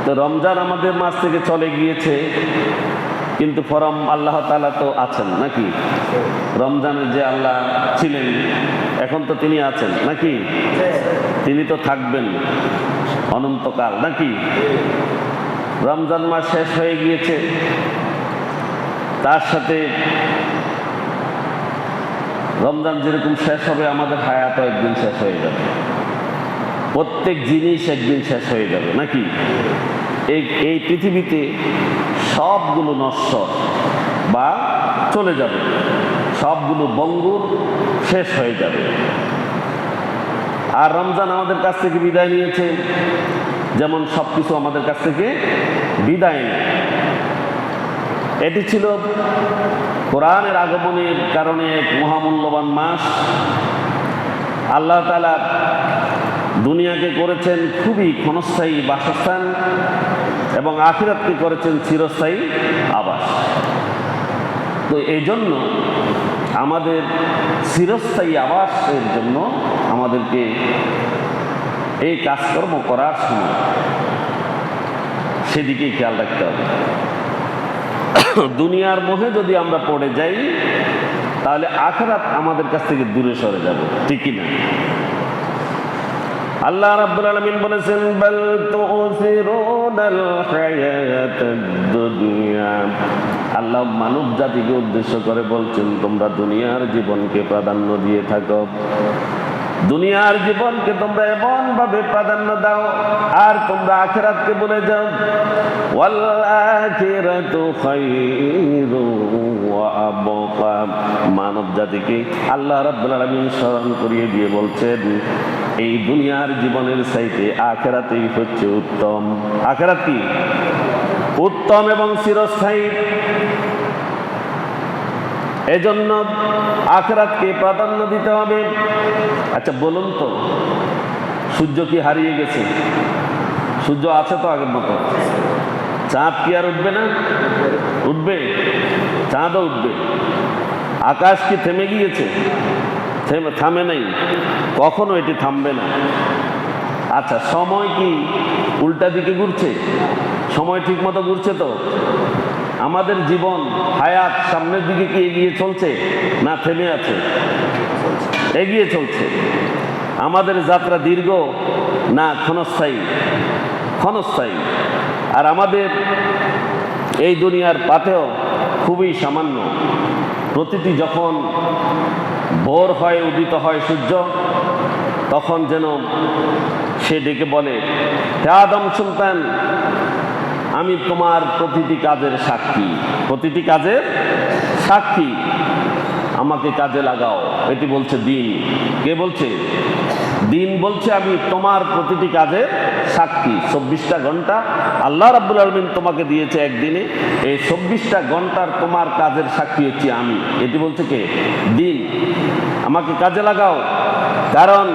তো রমজান আমাদের মাঝ থেকে চলে গিয়েছে, কিন্তু পরম আল্লাহ তাআলা তো আছেন নাকি? রমজানে যে আল্লাহ ছিলেন এখন তো তিনি আছেন নাকি? তিনি তো থাকবেন অনন্তকাল নাকি? রমজান মাস শেষ হয়ে গিয়েছে, তার সাথে রমজান যেরকম শেষ হবে আমাদের হায়াতও একদিন শেষ হয়ে যাবে। প্রত্যেক জিনিস একদিন শেষ হয়ে যাবে নাকি? এই পৃথিবীতে সবগুলো নশ্বর বা চলে যাবে, সবগুলো বঙ্গুর শেষ হয়ে যাবে। আর রমজান আমাদের কাছ থেকে বিদায় নিয়েছে, যেমন সবকিছু আমাদের কাছ থেকে বিদায় নেয়। এটি ছিল কোরআনের আগমনের কারণে এক মহামূল্যবান মাস। আল্লাহ তাআলা দুনিয়াকে করেছেন খুবই ক্ষণস্থায়ী বাসস্থান এবং আখিরাতকে করেছেন চিরস্থায়ী আবাস। তো এই জন্য আমাদের চিরস্থায়ী আবাসের জন্য আমাদেরকে এই কাজকর্ম করার সময় সেদিকেই খেয়াল রাখতে হবে। দুনিয়ার মোহে যদি আমরা পড়ে যাই তাহলে আখিরাত আমাদের কাছ থেকে দূরে সরে যাবে, ঠিক কি না? আল্লাহ রাব্বুল আলামিন বলেছেন, বাল তুসিরুনাল হায়াতাদ দুনিয়া। আল্লাহ মানব জাতিকে উদ্দেশ্য করে বলছেন, তোমরা দুনিয়ার জীবনকে প্রাধান্য দিয়ে থাকো, দুনিয়ার জীবনকে তোমরা এমন ভাবে প্রাধান্য দাও আর তোমরা আখিরাতকে ভুলে যাও। ওয়াল আখিরাতু খায়রু ওয়া আবকা। মানব জাতিকে আল্লাহ রাব্বুল আলামিন স্মরণ করিয়ে দিয়ে বলছেন, এই দুনিয়ার জীবনের চাইতে আখিরাতেই হচ্ছে উত্তম। আখিরাত কি? উত্তম এবং চিরস্থায়ী। এজন্য আখিরাতকে প্রাধান্য দিতে হবে। আচ্ছা বলুন তো, সূর্য কি হারিয়ে গেছে? সূর্য আছে তো আগের মতো। চাঁদ কি আর উঠবে না? উঠবে, চাঁদও উঠবে। আকাশ কি থেমে গিয়েছে? থামে নাই, কখনো এটি থামবে না। আচ্ছা সময় কি উল্টা দিকে ঘুরছে? সময় ঠিক মতো ঘুরছে তো? আমাদের জীবন হায়াত সামনের দিকে কি এগিয়ে চলছে না থেমে আছে? এগিয়ে চলছে। আমাদের যাত্রা দীর্ঘ না ক্ষণস্থায়ী? ক্ষণস্থায়ী। আর আমাদের এই দুনিয়ার পাথেও খুবই সামান্য। প্রতিটি যখন ভোর হয়, উদিত হয় সূর্য, তখন যেন সে ডেকে বলে, হে আদম সন্তান, আমি তোমার প্রতিটি কাজের সাক্ষী, প্রতিটি কাজের সাক্ষী, আমাকে কাজে লাগাও। এটি বলছে দিন। কে বলছে? দিন বলছে আমি তোমার প্রতিটি কাজের সাক্ষী। 24টা ঘন্টা আল্লাহ রাব্বুল আলামিন তোমাকে দিয়েছে একদিনে, এই 24টা ঘন্টার তোমার কাজের সাক্ষী হচ্ছি আমি। এটি বলছে কে? দিন। আমাকে কাজে লাগাও, কারণ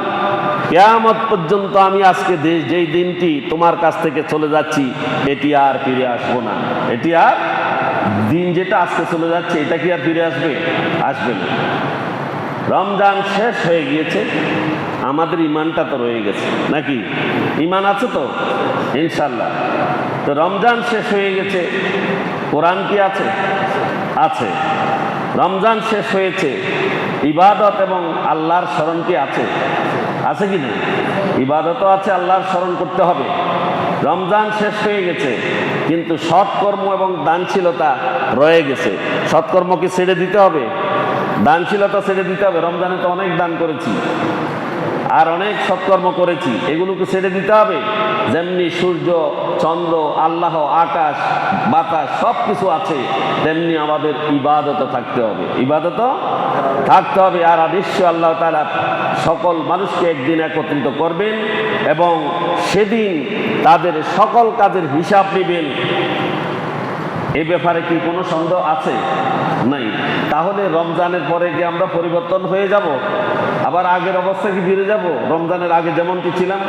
কিয়ামত পর্যন্ত আমি আজকে যেই দিনটি তোমার কাছ থেকে চলে যাচ্ছি এটি আর ফিরে আসবো না। এটি আর দিন যেটা আজকে চলে যাচ্ছে এটা কি আর ফিরে আসবে? আসবে না। রমজান শেষ হয়ে গিয়েছে, আমাদের ইমানটা তো রয়ে গেছে নাকি? ইমান আছে তো ইনশাল্লাহ। তো রমজান শেষ হয়ে গেছে, কোরআন কি আছে? আছে। রমজান শেষ হয়েছে, ইবাদত এবং আল্লাহর স্মরণ কি আছে? আছে কি না? ইবাদতও আছে, আল্লাহর স্মরণ করতে হবে। রমজান শেষ হয়ে গেছে, কিন্তু সৎকর্ম এবং দানশীলতা রয়ে গেছে। সৎকর্মকে ছেড়ে দিতে হবে, দানশীলতা ছেড়ে দিতে হবে। রমজানে তো অনেক দান করেছি আর অনেক সৎকর্ম করেছি, এগুলোকে ছেড়ে দিতে হবে। যেমনি সূর্য, চন্দ্র, আল্লাহ, আকাশ, বাতাস সব কিছু আছে, তেমনি আমাদের ইবাদতও থাকতে হবে। ইবাদতও থাকতে হবে। আর অবশ্যই আল্লাহ তাআলা সকল মানুষকে একদিন একত্রিত করবেন এবং সেদিন তাদের সকল কাজের হিসাব নেবেন। এই ব্যাপারে কি কোনো সন্দেহ আছে? নাই। তাহলে রমজানের পরে কি আমরা পরিবর্তন হয়ে যাব? আবার আগের অবস্থা কি ফিরে যাব? রমজানের আগে যেমন কি ছিলাম?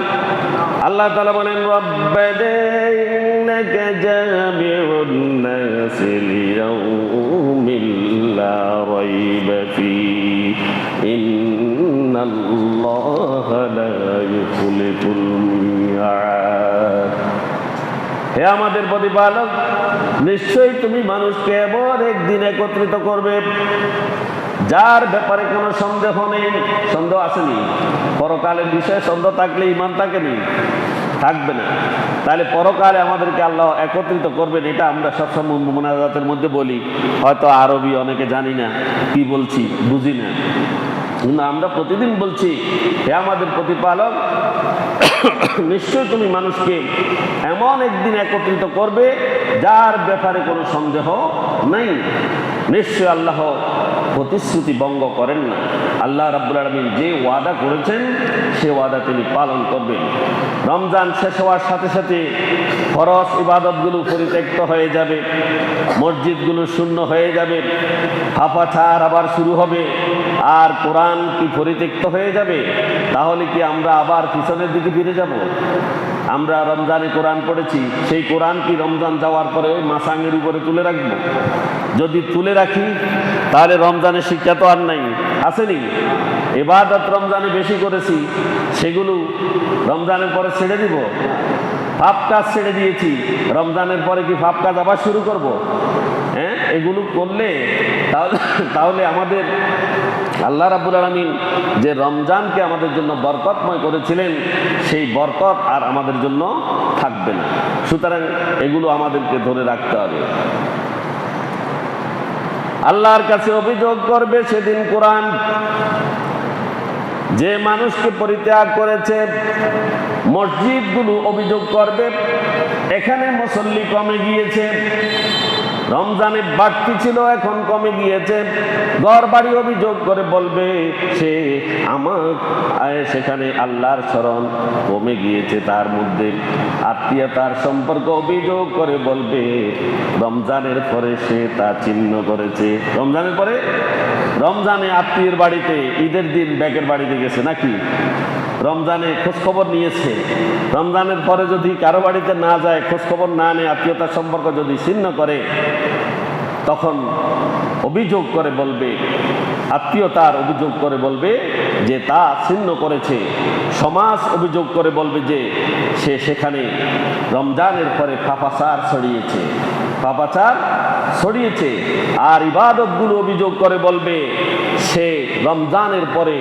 আল্লাহ তাআলা বলেন, রব্বানা ইন্নাকা জামিউন নাসি লিয়াউমিন লা রাইবা ফীহি ইন্নাল্লাহা লা ইউখলিফুল মিআদ। হে আমাদের প্রতিপালক, নিশ্চয়ই তুমি মানুষকে এমন একদিন একত্রিত করবে যার ব্যাপারে কোনো সন্দেহ নেই। সন্দেহ আসেনি? পরকালের বিষয়ে সন্দেহ থাকলে ইমান থাকেনি, থাকবে না। তাহলে পরকালে আমাদেরকে আল্লাহ একত্রিত করবেন, এটা আমরা সবসময় মোনাজাতের মধ্যে বলি। হয়তো আরবি অনেকে জানি না, কি বলছি বুঝি না, কিন্তু আমরা প্রতিদিন বলছি, হে আমাদের প্রতিপালক, নিশ্চয় তুমি মানুষকে এমন একদিন একত্রিত করবে যার ব্যাপারে কোনো সন্দেহ নাই। নিশ্চয় আল্লাহ প্রতিশ্রুতি ভঙ্গ করেন না। আল্লাহ রাব্বুল আলামিন যে ওয়াদা করেছেন সে ওয়াদা তিনি পালন করবেন। রমজান শেষ হওয়ার সাথে সাথে ফরজ ইবাদতগুলো পরিত্যক্ত হয়ে যাবে, মসজিদগুলো শূন্য হয়ে যাবে, হাফাছাড় আবার শুরু হবে, আর কোরআন কি পরিত্যক্ত হয়ে যাবে? তাহলে কি আমরা আবার পিছনের দিকে ফিরে যাব? আমরা রমজানে কোরআন পড়েছি, সেই কোরআন কি রমজান যাওয়ার পরে ওই মাসাঙের উপরে তুলে রাখবো? যদি তুলে রাখি তাহলে রমজানের শিক্ষা তো আর নাই, আসেনি? ইবাদত রমজানে বেশি করেছি, সেগুলো রমজানের পরে ছেড়ে দিব? পাপ কাজ ছেড়ে দিয়েছি, রমজানের পরে কি পাপ কাজ আবার শুরু করব? হ্যাঁ, এগুলো করলে তাহলে আমাদের আল্লাহ রাব্বুল আলামিন যে রমজানকে আমাদের জন্য বরকতময় করেছিলেন, সেই বরকত আর আমাদের জন্য থাকবে না। সুতরাং এগুলো আমাদেরকে ধরে রাখতে হবে। আল্লাহর কাছে অভিযোগ করবে সেদিন কোরআন, যে মানুষকে পরিত্যাগ করেছে। মসজিদগুলো অভিযোগ করবে, এখানে মুসল্লি কমে গিয়েছে, রমজানে বাড়তি ছিল এখন কমে গিয়েছে। ঘর বাড়ি অভিযোগ করে বলবে সে সেখানে আল্লাহর স্মরণ কমে গিয়েছে, তার মধ্যে আত্মীয়তার সম্পর্ক অভিযোগ করে বলবে রমজানের পরে সে তা ছিন্ন করেছে। রমজানের পরে, রমজানে আত্মীয়ের বাড়িতে, ঈদের দিন ব্যাকের বাড়িতে গেছে নাকি, রমজানে খোঁজখবর নিয়েছে, রমজানের পরে যদি কারো বাড়িতে না যায়, খোঁজখবর না নেয়, আত্মীয়তার সম্পর্ক যদি ছিন্ন করে, তখন অভিযোগ করে বলবে, আত্মীয়তার অভিযোগ করে বলবে যে তা ছিন্ন করেছে। সমাজ অভিযোগ করে বলবে যে সে সেখানে রমজানের পরে পাপাচার ছড়িয়েছে, পাপাচার ছড়িয়েছে। আর ইবাদতগুলো অভিযোগ করে বলবে সে রমজানের পরে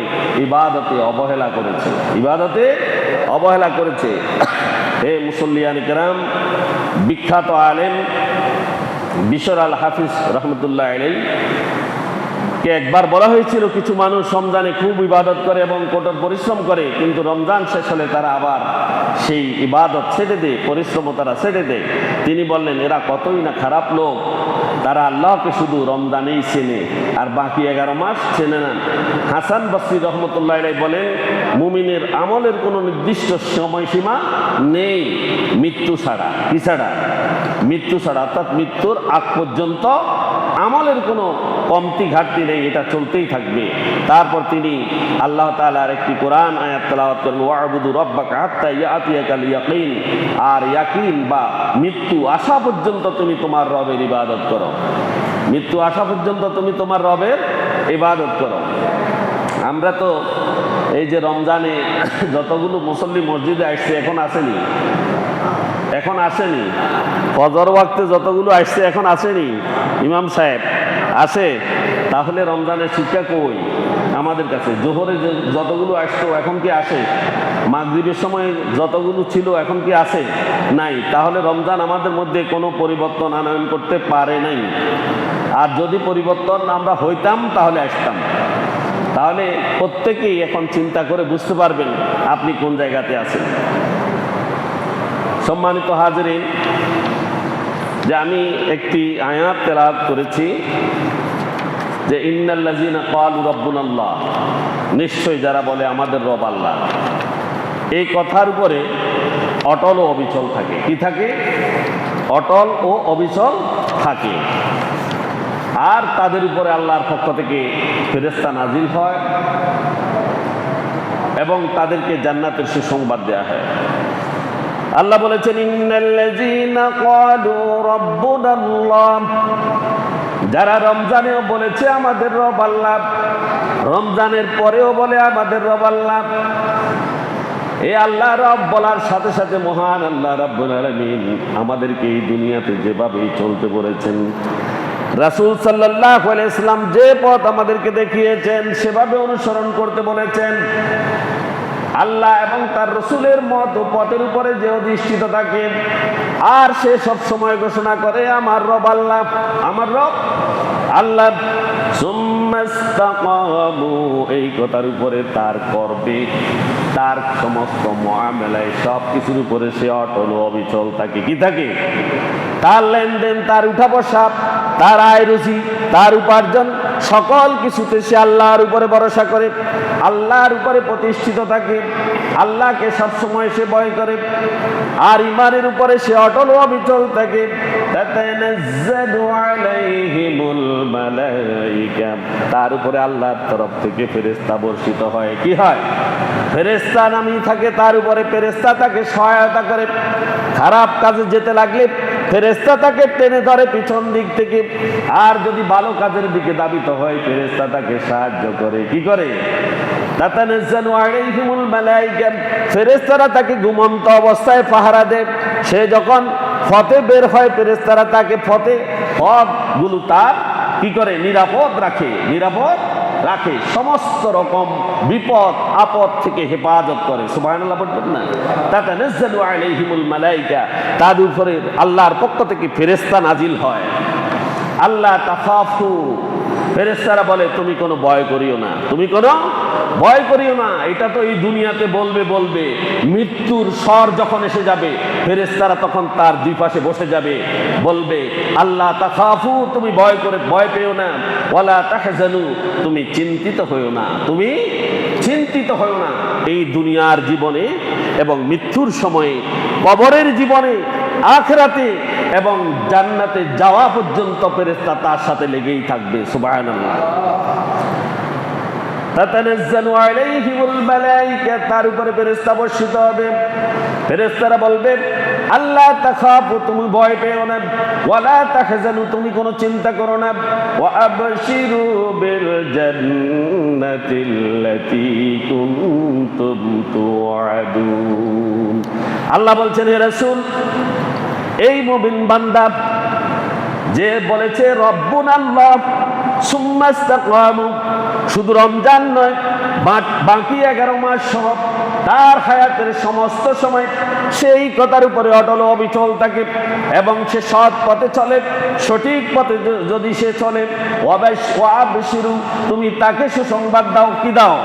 ইবাদতে অবহেলা করেছে, ইবাদতে অবহেলা করেছে। হে মুসল্লিয়ান কেরাম, বিখ্যাত আলেম বিশর আল হাফিজ রহমতুল্লাহ আলাইহি কে একবার বলা হয়েছিল, কিছু মানুষ রমজানে খুব ইবাদত করে এবং কঠোর পরিশ্রম করে, কিন্তু রমজান শেষ হলে তারা আবার সেই ইবাদত ছেড়ে দেয়, পরিশ্রম তারা ছেড়ে দেয়। তিনি বললেন, এরা কতই না খারাপ লোক, তারা আল্লাহকে শুধু রমজানেই চেনে আর বাকি 11 মাস চেনে না। হাসান বসরি রহমতুল্লাহ আলাইহি বলেন, মুমিনের আমলের কোনো নির্দিষ্ট সময়সীমা নেই মৃত্যু ছাড়া। কি ছাড়া? মৃত্যু ছাড়া, অর্থাৎ মৃত্যুর আগ পর্যন্ত আমলের কোনো কমতি ঘাটতি নেই, এটা চলতেই থাকবে। তারপর তিনি আল্লাহ তাআলার একটি কোরআন আয়াত তেলাওয়াত করেন, ওয়া'বুদু রাব্বাকা হাত্তা ইয়াতিয়াকাল ইয়াকিন, আর ইয়াকিন বা মৃত্যু আসা পর্যন্ত তুমি তোমার রবের ইবাদত করো, মৃত্যু আসা পর্যন্ত তুমি তোমার রবের ইবাদত করো। আমরা তো এই যে রমজানে যতগুলো মুসল্লি মসজিদে আসছে, এখন আসেনি, এখন আসেনি, ফজর ওয়াক্তে যতগুলো আসছে এখন আসেনি, ইমাম সাহেব আছে। তাহলে রমজানের শিক্ষা কই আমাদের কাছে? জোহরে যতগুলো আসতো এখন কি আসে? মাগরিবের সময় যতগুলো ছিল এখন কি আসে? নাই। তাহলে রমজান আমাদের মধ্যে কোনো পরিবর্তন আনয়ন করতে পারে নাই। আর যদি পরিবর্তন আমরা হইতাম তাহলে আসতাম। তাহলে প্রত্যেকেই এখন চিন্তা করে বুঝতে পারবেন আপনি কোন জায়গাতে আছেন। সম্মানিত হাজরিন, যে আমি একটি আয়াত তেলাওয়াত করেছি যে ইন্নাল্লাযীনা ক্বালু রাব্বুনাল্লাহ, নিশ্চয় যারা বলে আমাদের রব আল্লাহ, এই কথার উপরে অটল ও অবিচল থাকে। কি থাকে? অটল ও অবিচল থাকে। আর তাদের উপরে আল্লাহর পক্ষ থেকে ফেরেশতা নাজিল হয় এবং তাদেরকে জান্নাতের সুসংবাদ দেয়া হয়। আল্লাহ বলেছেন, ইন্নাল্লাযীনা ক্বালু রাব্বুনাল্লাহ, যারা রমজানেও বলেছে আমাদের রব আল্লাহ, রমজানের পরেও বলে আমাদের রব আল্লাহ, এই আল্লাহ রব বলার সাথে সাথে মহান আল্লাহ রাব্বুল আলামিন আমাদেরকে এই দুনিয়াতে যেভাবে চলতে বলেছেন, রাসূল সাল্লাল্লাহু আলাইহি ওয়াসাল্লাম যে পথ আমাদেরকে দেখিয়েছেন সেভাবে অনুসরণ করতে বলেছেন। আল্লাহ এবং তার রাসূলের মত ও পথের উপরে যে অধিষ্ঠিত থাকে আর সে সব সময় ঘোষণা করে আমার রব আল্লাহ, আমার রব আল্লাহ, সুম্মাস্তাকামু, এই কথার উপরে তার করবে, তার সমস্ত মুআমালায় সব কিছুর উপরে সে অটল ও অবিচল থাকে। কি থাকে? তার লেনদেন, তার উঠা বসা, তার আয় রুজি, তার উপার্জন, সকল কিছুতে সে আল্লাহর উপরে ভরসা করে, আল্লাহর উপরে প্রতিষ্ঠিত থাকে, আল্লাহকে সবসময় সে ভয় করে, আর ইমানের উপরে সে অটল ও অবিচল থাকে। তাতানাজ্জালু আলাইহিমুল মালাইকা, তার উপরে আল্লাহর তরফ থেকে ফেরেশতা বর্ষিত হয়। কি হয়? ফেরেশতা নামই থাকে তার উপরে, ফেরেশতা তাকে সহায়তা করে। খারাপ কাজে যেতে লাগলে ফেরেশতা তাকে টেনে ধরে পিছন দিক থেকে, আর যদি ভালো কাজের দিকে ধাবিত হয় ফেরেশতা তাকে সাহায্য করে। কি করে? তাতানাজ্জালু আলাইহিমুল মালাইকা, ফেরেশতারা তাকে ঘুমন্ত অবস্থায় পাহারা দেয়। সে যখন পথে বের হয় ফেরেশতারা তাকে পথগুলো তার কি করে? নিরাপদ রাখে, নিরাপদ রাখে, সমস্ত রকম বিপদ আপদ থেকে হেফাজত করে। সুবহানাল্লাহ বলবেন না? তাতানাজ্জালু আলাইহিমুল মালাইকা, তাদের উপরে আল্লাহর পক্ষ থেকে ফেরেশতা নাজিল হয়। আল্লাহ তাখাফু, ফেরেশতারা বলে তুমি কোনো ভয় করিও না, তুমি কোনো ভয় করিও না। এটা তো এই দুনিয়াতে বলবে, মৃত্যুর স্বর যখন এসে যাবে ফেরেশতারা তখন তার দুই পাশে বসে যাবে, বলবে আল্লাহ তাখাফু, তুমি ভয় পেও না, ওয়ালা তাহজানু, তুমি চিন্তিত হইও না, তুমি চিন্তিত হইও না। এই দুনিয়ার জীবনে এবং মৃত্যুর সময়ে, কবরের জীবনে, আখিরাতে এবং জান্নাতে যাওয়া পর্যন্ত ফেরেশতা তার সাথে লেগেই থাকবে। সুবহানাল্লাহ। তাতানাজ্জালু আলাইহিমুল মালাইকা, তার উপরে ফেরেশতা বর্ষিত হবে। ফেরেশতারা বলবে আল্লাহ তাখাফু, তুমি ভয় পেও না, ওয়ালা তাহজানু, তুমি কোনো চিন্তা করো না, ওয়া আবশিরু বিল জান্নাতিল্লাতী কুনতুম তুআদুন। আল্লাহ বলছেন হে রাসূল, এই মুমিন বান্দা যে বলেছে রব্বুনাল্লাহ সুম্মা ইসতাকামু, শুধু রমজান নয় বাকি 11 মাস সহ তার হায়াতের সমস্ত সময় সেই কথার উপরে অটল অবিচল থাকে এবং সে সৎ পথে চলে, সঠিক পথে যদি সে চলে, ওয়াবশিরু, তুমি তাকে সুসংবাদ দাও। কি দাও?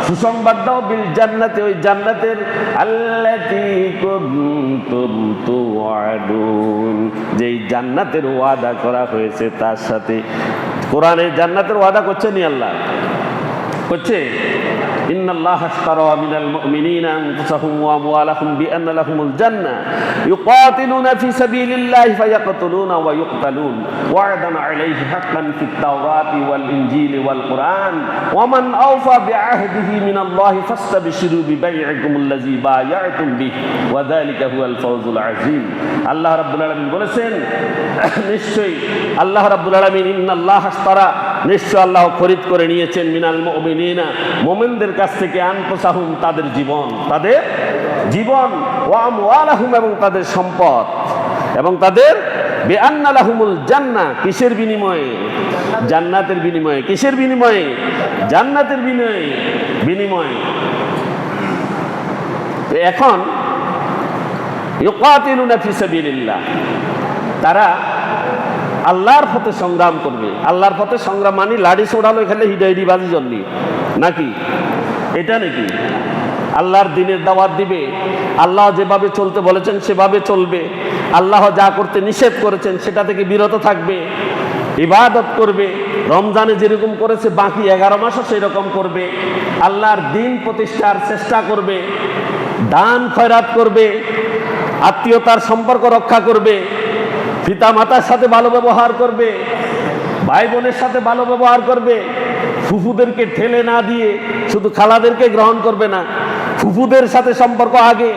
সুসংবাদ দাও বিল জান্নাতে, ওই জান্নাতের, আল্লাতী কুনতুম তুআদুন, যেই জান্নাতের ওয়াদা করা হয়েছে তার সাথে। কোরআনে জান্নাতের ওয়াদা করছে নি আল্লাহ? করছে। ইন্নাল্লাহা আশতারা মিনাল মুমিনিনা আনফুসাহুম ওয়া আমওয়ালাহুম বিআন্না লাহুমুল জান্নাহ ইউকাতিলুনা ফি সাবিলিল্লাহি ফায়াকতুলুনা ওয়া ইউকতালুন ওয়া'দান আলাইহি হাক্কান ফিত তাওরাতি ওয়াল ইনজিলি ওয়াল কুরআন ওয়া মান আওফা বিআহদিহি মিনাল্লাহি ফাস্তাবশিরু বিবাই'iকুমুল্লাযী বায়া'তুম বিহি ওয়া যালিকা হুয়াল ফাওজুল আযীম। আল্লাহ রাব্বুল আলামিন বলেছেন, নিশ্চয়ই আল্লাহ রাব্বুল আলামিন, ইন্নাল্লাহা আশতারা, নিশ্চয় আল্লাহ খরিদ করে নিয়েছেন, মিনাল মুমিনিনা, মুমিনদের কাছ থেকে, আনফুসাহুম, তাদের জীবন, তাদের জীবন, ওয়া আমওয়ালাহুম, এবং তাদের সম্পদ, এবং তাদের বিআন্না লাহুমুল জান্নাহ, কিসের বিনিময়ে? জান্নাতের বিনিময়ে। কিসের বিনিময়ে? জান্নাতের বিনিময়ে। এখন ইউকাতিলুনা ফি সাবিলিল্লাহ, তারা আল্লাহর পথে সংগ্রাম করবে। আল্লাহর পথে সংগ্রাম মানে লাঠি ছোড়ালো এখানে হিডাইডি বাজি জন্যি নাকি? এটা নাকি? আল্লাহর দ্বীনের দাওয়াত দিবে, আল্লাহ যেভাবে চলতে বলেছেন সেভাবে চলবে, আল্লাহ যা করতে নিষেধ করেছেন সেটা থেকে বিরত থাকবে, ইবাদত করবে, রমজানে যেরকম করেছে বাকি 11 মাসও সেরকম করবে, আল্লাহর দ্বীন প্রতিষ্ঠার চেষ্টা করবে, দান খয়রাত করবে, আত্মীয়তার সম্পর্ক রক্ষা করবে, পিতা মাতার সাথে ভালো ব্যবহার করবে, ভাই বোনের সাথে ভালো ব্যবহার করবে, ফুফুদেরকে ঠেলে না দিয়ে শুধু খালাদেরকে গ্রহণ করবে না, ফুফুদের সাথে সম্পর্ক আগে,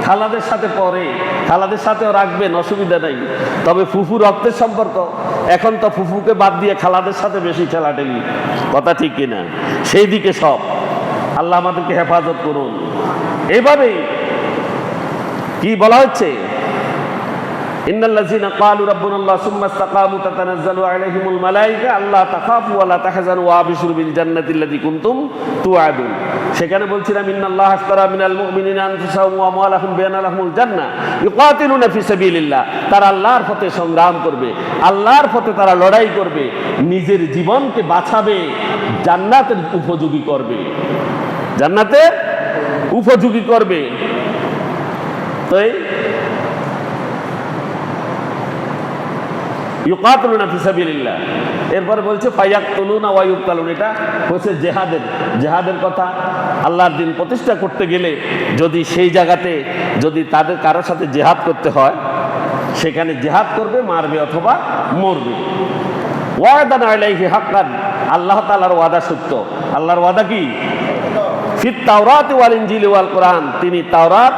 খালাদের সাথে পরে, খালাদের সাথেও রাখবেন, অসুবিধা নাই, তবে ফুফু রক্তের সম্পর্ক। এখন তো ফুফুকে বাদ দিয়ে খালাদের সাথে বেশি ঠেলাঠেলি, কথা ঠিক কিনা? সেই দিকে সব। আল্লাহ আমাদেরকে হেফাজত করুন। এইভাবেই কি বলা হচ্ছে, ইন্নাল্লাযীনা ক্বালু রাব্বুনাল্লাহ সুম্মা ইসতাকামু তাতানাজ্জালু আলাইহিমুল মালায়েকা আল্লা তাখাফু ওয়া লা তাহজানু ওয়া আবশিরু বিল জান্নাতিল্লাতী কুনতুম তুআদুন। সেখানে বলছিলাম ইন্নাল্লাহা আশতারা মিনাল মুমিনিনা আনফুসাহুম ওয়া আমওয়ালাহুম বিআন্না লাহুমুল জান্নাহ ইউকাতিলুনা ফি সাবিলিল্লাহ। তারা আল্লাহর পথে সংগ্রাম করবে, আল্লাহর পথে তারা লড়াই করবে, নিজের জীবনকে বাঁচাবে, জান্নাতের উপযোগী করবে, জান্নাতের উপযোগী করবে। তো ইউকাতিলুনা ফি সাবিলিল্লাহ, এরপরে বলছে ফায়াকতুলুনা ওয়া ইউকতালুন। এটা হচ্ছে জেহাদের কথা। আল্লাহর দ্বীন প্রতিষ্ঠা করতে গেলে যদি সেই জায়গাতে যদি তাদের কারোর সাথে জেহাদ করতে হয়, সেখানে জেহাদ করবে, মারবে অথবা মরবে। ওয়াদান আলাইহি হাক্কান, আল্লাহ তাআলার ওয়াদা সত্য। আল্লাহর ওয়াদা কি? ফিত তাওরাত ওয়াল ইনজিল ওয়াল কোরআন, তিনি তাওরাত,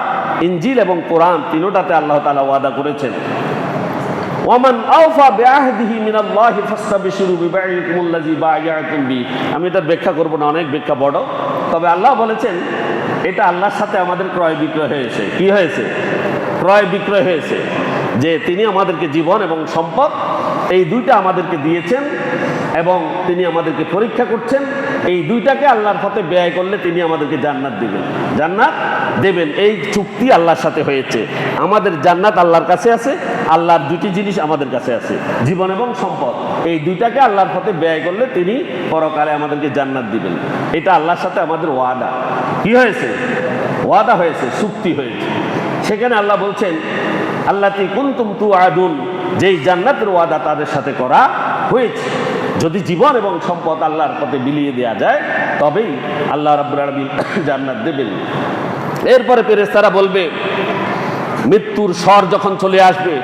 ইনজিল এবং কোরআন তিনটাতে আল্লাহ তাআলা ওয়াদা করেছেন। ওয়ামান আওফা বিআহদিহি মিনাল্লাহি ফাসতাবশিরু বিবাইইকুমুল্লাযী বায়াতুম বি। আমি এটা ব্যাখ্যা করব না, অনেক ব্যাখ্যা বড়। তবে আল্লাহ বলেছেন এটা আল্লাহর সাথে আমাদের ক্রয় বিক্রয় হয়েছে। কি হয়েছে? ক্রয় বিক্রয় হয়েছে, যে তিনি আমাদেরকে জীবন এবং সম্পদ এই দুইটা আমাদেরকে দিয়েছেন এবং তিনি আমাদেরকে পরীক্ষা করছেন। এই দুইটাকে আল্লাহর পথে ব্যয় করলে তিনি আমাদেরকে জান্নাত দিবেন, জান্নাত দেবেন। এই চুক্তি আল্লাহর সাথে হয়েছে। আমাদের জান্নাত আল্লাহর কাছে আছে, আল্লাহর দুটি জিনিস আমাদের কাছে আছে, জীবন এবং সম্পদ। এই দুইটাকে আল্লাহর পথে ব্যয় করলে তিনি পরকালে আমাদেরকে জান্নাত দিবেন। এটা আল্লাহর সাথে আমাদের ওয়াদা। কি হয়েছে? ওয়াদা হয়েছে, চুক্তি হয়েছে। সেখানে আল্লাহ বলছেন আল্লাতী কুনতুম তুআদুন, যেই জান্নাতের ওয়াদা তাদের সাথে করা হয়েছে। যদি জীবন এবং সম্পদ আল্লাহর পথে বিলিয়ে দেওয়া যায় তবেই আল্লাহ রাব্বুল আলামিন জান্নাত দেবেন। এরপরে ফেরেশতারা বলবে, মৃত্যুর স্বর যখন চলে আসবে,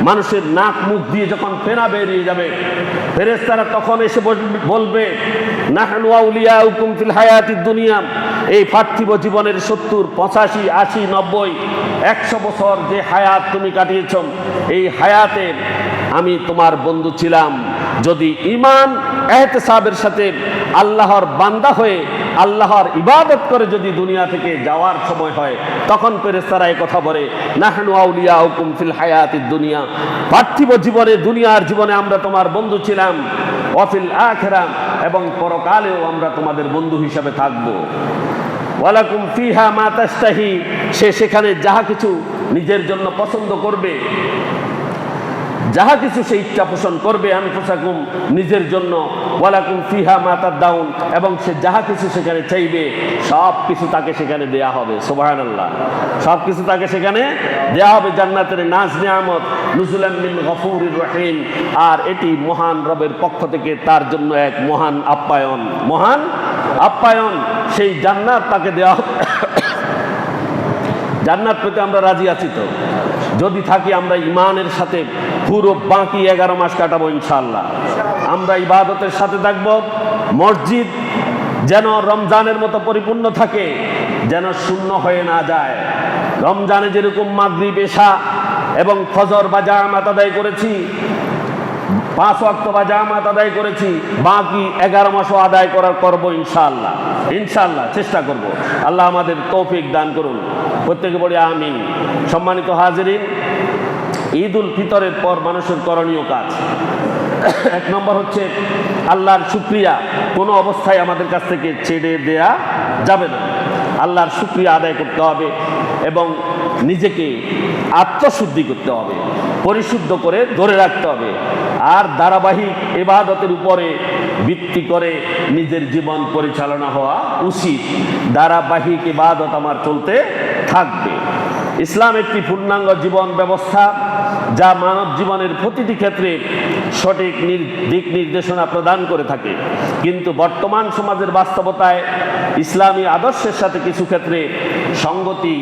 মানুষের নাক মুখ দিয়ে যখন ফেনা বেরিয়ে যাবে, ফেরেশতারা তখন এসে বলবে নাহনু আউলিয়াউকুম ফিল হায়াতিদ দুনিয়া, এই পার্থিব জীবনের 70, 85, 80, 90, 100 বছর যে হায়াত তুমি কাটিয়েছ, এই হায়াতে আমি তোমার বন্ধু ছিলাম। যদি ঈমান ইহতিসাবের সাথে আল্লাহর বান্দা হয়ে আল্লাহর ইবাদত করে যদি দুনিয়া থেকে যাওয়ার সময় হয়, তখন ফেরেশতারা এই কথা বলে নাহনু আউলিয়াউকুম ফিল হায়াতিদ দুনিয়া, পার্থিব জীবনে, দুনিয়ার জীবনে আমরা তোমার বন্ধু ছিলাম, ওয়াফিল আখিরাহ, এবং পরকালেও আমরা তোমাদের বন্ধু হিসাবে থাকব। ওয়ালাকুম ফিহা মা তাশতাহি, সে সেখানে যাহা কিছু নিজের জন্য পছন্দ করবে, যাহা কিছু সে ইচ্ছা পোষণ করবে, আনফুসাকুম, নিজের জন্য, ওয়ালাকুম ফিহা মা তাদাউন, এবং সে যাহা কিছু সেখানে চাইবে সব কিছু তাকে সেখানে দেয়া হবে। সুবহানাল্লাহ, সব কিছু তাকে সেখানে দেয়া হবে। জান্নাতের নাজ নিয়ামত, নুজুলাম মিন গফুরির রহিম, আর এটি মহান রবের পক্ষ থেকে তার জন্য এক মহান আপ্যায়ন, মহান আপ্যায়ন। সেই জান্নাত তাকে দেওয়া হবে। জান্নাত পেতে আমরা রাজি আছি তো? যদি থাকি আমরা ইমানের সাথে পুরো বাকি 11 মাস কাটাবো ইনশাআল্লাহ। আমরা ইবাদতের সাথে থাকব। মসজিদ যেন রমজানের মতো পরিপূর্ণ থাকে, যেন শূন্য হয়ে না যায়। রমজানে যেরকম মাগরিব, এশা এবং ফজর বা জামাত আদায় করেছি, 5 ওয়াক্ত বা জামাত আদায় করেছি, বাকি 11 মাসও আদায় করবো ইনশাআল্লাহ। ইনশাআল্লাহ চেষ্টা করব। আল্লাহ আমাদের তৌফিক দান করুন, প্রত্যেকে বলি আমিন। সম্মানিত হাজিরিন, ঈদ উল ফিতরের পর মানুষের করণীয় কাজ 1 নম্বর হচ্ছে আল্লাহর শুকরিয়া। কোনো অবস্থায় আমাদের কাছ থেকে ছেড়ে দেয়া যাবে না। আল্লাহর শুকরিয়া আদায় করতে হবে এবং নিজেকে আত্মশুদ্ধি করতে হবে, পরিশুদ্ধ করে ধরে রাখতে হবে। আর ধারাবাহিক ইবাদতের উপরে ভিত্তি করে নিজের জীবন পরিচালনা হওয়া উচিত। ধারাবাহিক ইবাদত আমার চলতে থাকবে। ইসলাম একটি পূর্ণাঙ্গ জীবন ব্যবস্থা, যা মানব জীবনের প্রতিটি ক্ষেত্রে সঠিক দিক নির্দেশনা প্রদান করে থাকে। কিন্তু বর্তমান সমাজের বাস্তবতায় ইসলামী আদর্শের সাথে কিছু ক্ষেত্রে সঙ্গতি,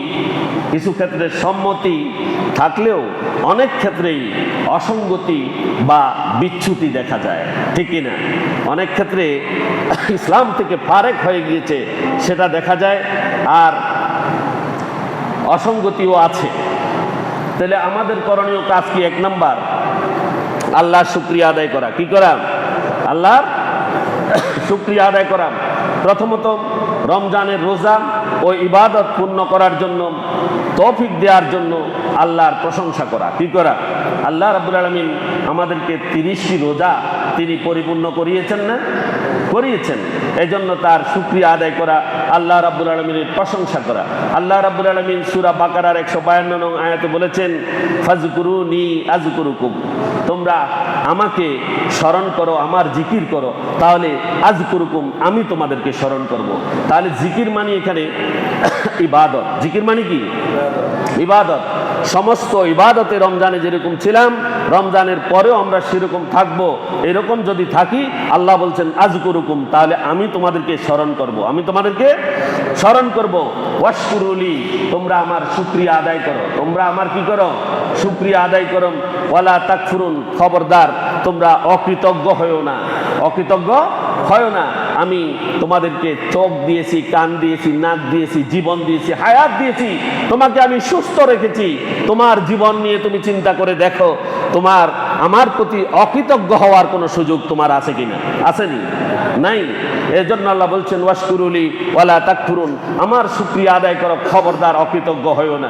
কিছু ক্ষেত্রে সম্মতি থাকলেও অনেক ক্ষেত্রেই অসঙ্গতি বা বিচ্যুতি দেখা যায়, ঠিক কিনা? অনেক ক্ষেত্রে ইসলাম থেকে ফারেক হয়ে গিয়েছে, সেটা দেখা যায়। আর অসঙ্গতিও আছে। তাহলে আমাদের করণীয় কাজ কি? 1 নম্বর আল্লাহর শুকরিয়া আদায় করা। কি করা? আল্লাহর শুকরিয়া আদায় করা। প্রথমত রমজানের রোজা ও ইবাদত পূর্ণ করার জন্য তৌফিক দেওয়ার জন্য আল্লাহর প্রশংসা করা। কি করা? আল্লাহ রাব্বুল আলামিন আমাদেরকে 30টি রোজা তিনি পরিপূর্ণ করিয়েছেন না? করিয়েছেন। এজন্য তার শুকরিয়া আদায় করা, আল্লাহ রাব্বুল আলামিনের প্রশংসা করা। আল্লাহ রাব্বুল আলামিন সূরা বাকারার 152 নং আয়াতে বলেছেন, ফাজকুরুনি আযকুরুকুম, তোমরা আমাকে স্মরণ করো, আমার জিকির করো, তাহলে আযকুরুকুম, আমি তোমাদেরকে স্মরণ করব। তাহলে জিকির মানে এখানে ইবাদত। জিকির মানে কি? ইবাদত। সমস্ত ইবাদতে রমজানে যেরকম ছিলাম, রমজানের পরেও আমরা সেরকম থাকবো। এরকম যদি থাকি, আল্লাহ বলছেন আযকুরুকুম, তাহলে আমি তোমাদেরকে স্মরণ করব, আমি তোমাদেরকে স্মরণ করব। ওয়াশকুরুলি, তোমরা আমার শুকরিয়া আদায় করো, তোমরা আমার কি করো? শুকরিয়া আদায় করো। ওয়ালা তাকফুরুন, খবরদার তোমরা অকৃতজ্ঞ হয়েও না, অকৃতজ্ঞ হয় না। আমি তোমাদেরকে চোখ দিয়েছি, কান দিয়েছি, নাক দিয়েছি, জীবন দিয়েছি, হায়াত দিয়েছি, তোমাকে আমি সুস্থ রেখেছি। তোমার জীবন নিয়ে তুমি চিন্তা করে দেখো, তোমার আমার প্রতি অকৃতজ্ঞ হওয়ার কোনো সুযোগ তোমার আছে কিনা? আসেনি? নাই। এজন্য আল্লাহ বলছেন ওয়াশকুরুলি ওয়ালা তাকফুরুন, আমার শুকরিয়া আদায় করো, খবরদার অকৃতজ্ঞ হইও না।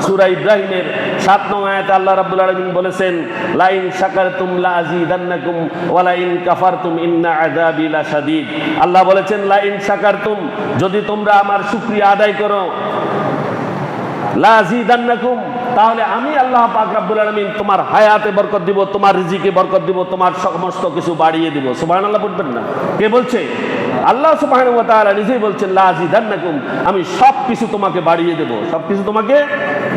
সূরা ইব্রাহিমের 7 নং আয়াতে আল্লাহ রাব্বুল আলামিন বলেছেন, লাইন শাকারতুম লাযিদান্নাকুম ওয়ালাইন কাফারতুম ইন্না আযাবি লাশাদীদ। আল্লাহ বলেছেন লাইন শাকারতুম, যদি তোমরা আমার শুকরিয়া আদায় করো, লাযিদান্নাকুম, তাহলে আমি আল্লাহ পাক রব্বুল আলামিন তোমার হায়াতে বরকত দিব, তোমার রিজিকে বরকত দিব, তোমার সমস্ত কিছু বাড়িয়ে দিব। সুবহানাল্লাহ বলবেন না? কে বলছে? আল্লাহ সুবহানাহু ওয়া তাআলা নিজেই বলছেন লাযিদান্নাকুম, আমি সব কিছু তোমাকে বাড়িয়ে দেব, সব কিছু তোমাকে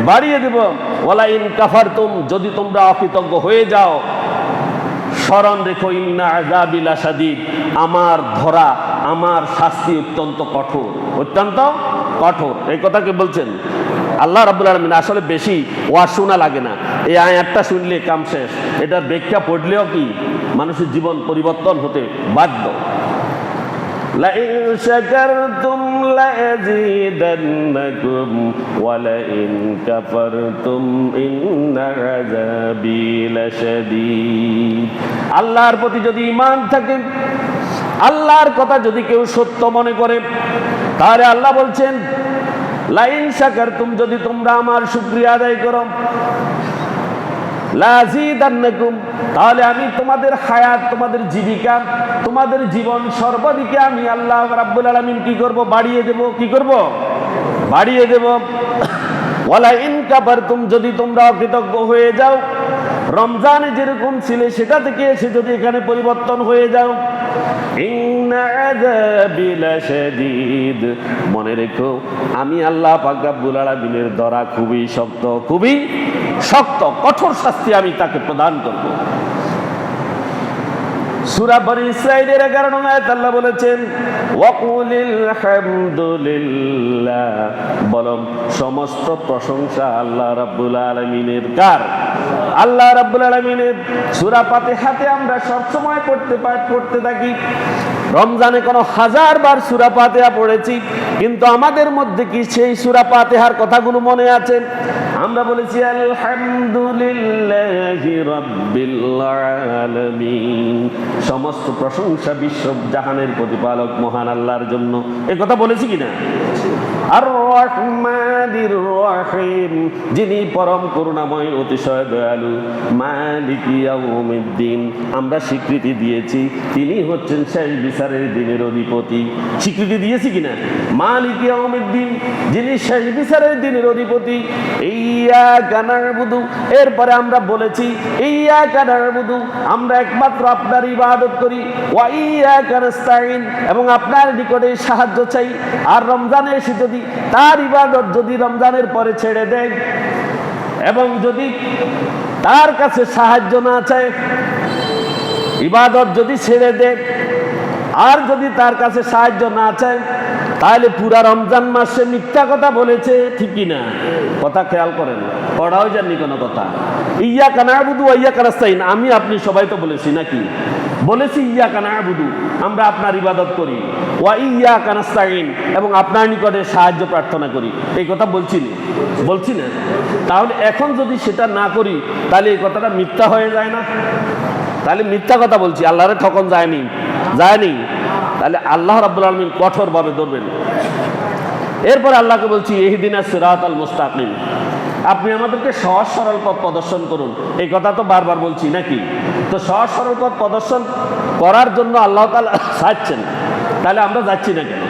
বাড়িয়ে দেব। ওয়ালা ইন কাফারতুম, যদি তোমরা অকৃতজ্ঞ হয়ে যাও, স্মরণ রেখো ইন্না আযাবি লাশাদীদ, আমার ধরা, আমার শাস্তি অত্যন্ত কঠোর, অত্যন্ত কঠোর। এই কথা কে বলছেন? আল্লাহ রাব্বুল আলামিন। আসলে বেশি ওয়াজ শোনা লাগে না, এই আয়াতটা শুনলে কাম শেষ। এটার ব্যাখ্যা পড়লেও কি মানুষের জীবন পরিবর্তন হতে বাধ্য। লাইন শাকারতুম লাযিদান্নাকুম ওয়ালাইন কাফারতুম ইন্না আযাবি লাশাদীদ। আল্লাহর প্রতি যদি ঈমান থাকে, আল্লাহর কথা যদি কেউ সত্য মনে করে, তাহলে আল্লাহ বলছেন লাইন শাকারতুম, যদি তোমরা আমার শুকরিয়া আদায় করো, লাযিদান্নাকুম, তাহলে আমি তোমাদের হায়াত, তোমাদের জীবিকা, তোমাদের জীবন সর্বাধিকে আমি আল্লাহ রাব্বুল আলামিন কি করব? বাড়িয়ে দেব। কি করব? বাড়িয়ে দেব। ওয়ালা ইন কাফারতুম, যদি তোমরা অকৃতজ্ঞ হয়ে যাও, রমজানে যেরকম ছিলে সেটা থেকে এসে যদি এখানে পরিবর্তন হয়ে যাও, ইন্না আযাবি লাশাদীদ, মনে রেখো আমি আল্লাহ পাক রব্বুল আলামিনের ধরা খুবই শক্ত, খুবই শক্ত, কঠোর শাস্তি আমি তাকে প্রদান করব। সূরা বনী ইসরাঈলের 11 নং আয়াতে আল্লাহ বলেছেন ওয়াকুলিল হামদুলিল্লাহ, বলো সমস্ত প্রশংসা আল্লাহ রাব্বুল আলামিনের। কার? আল্লাহ রাব্বুল আলামিনের। সূরা ফাতিহাতে আমরা সব সময় পড়তে থাকি, রমজানে কোনো 1000 বার সূরা ফাতিহা পড়েছি, কিন্তু আমাদের মধ্যে কি সেই সূরা ফাতিহার কথাগুলো মনে আছে? আমরা বলেছি আলহামদুলিল্লাহি রাব্বিল আলামিন, সমস্ত প্রশংসা বিশ্ব জাহানের প্রতিপালক মহান আল্লাহর জন্য। এই কথা বলেছি কিনা? আর রহমানির রহিম, যিনি পরম করুণাময়, অতিশয় দয়ালু। মালিকি ইয়াউমিদ্দিন, আমরা স্বীকৃতি দিয়েছি তিনি হচ্ছেন শেষ বিচারের দিনের অধিপতি। স্বীকৃতি দিয়েছি কিনা? মালিকি ইয়াউমিদ্দিন, যিনি শেষ বিচারের দিনের অধিপতি। ইয়্যাকা না'বুদু, এরপরে আমরা বলেছি ইয়্যাকা না'বুদু, আমরা একমাত্র আপনার ইবাদত করি। ওয়া ইয়্যাকা নাস্তাঈন, এবং আপনার নিকটে সাহায্য চাই। আর রমজানে এসে যদি তার ইবাদত যদি রমজানের পরে ছেড়ে দেয়, এবং যদি তার কাছে সাহায্য না চায়, ইবাদত যদি ছেড়ে দেয় আর যদি তার কাছে সাহায্য না চায়, তাহলে পুরা রমজান মাসে মিথ্যা কথা বলেছে। ঠিক কিনা? কথা খেয়াল করেন, পড়াও জানি কোনো কথা। ইয়্যাকা না'বুদু ওয়া ইয়্যাকা নাস্তাঈন, আমি আপনি সবাই তো বলেছি নাকি? বলেছি ইয়্যাকা না'বুদু, আমরা আপনার ইবাদত করি, ওয়া ইয়্যাকা নাস্তাঈন, এবং আপনার নিকটে সাহায্য প্রার্থনা করি। এই কথা বলছি না? তাহলে এখন যদি সেটা না করি, তাহলে এই কথাটা মিথ্যা হয়ে যায় না? তাহলে মিথ্যা কথা বলছি, আল্লাহরে ঠকন যায়নি। তাহলে আল্লাহ রাব্বুল আলামিন কঠোরভাবে ধরবেন। এরপর আল্লাহকে বলছি ইহদিনাস সিরাতাল মুস্তাকিম, আপনি আমাদেরকে সহজ সরল পথ প্রদর্শন করুন। এই কথা তো বারবার বলছি নাকি? তো সহজ সরল পথ প্রদর্শন করার জন্য আল্লাহ তাআলা চাচ্ছেন, তাহলে আমরা যাচ্ছি না কেন?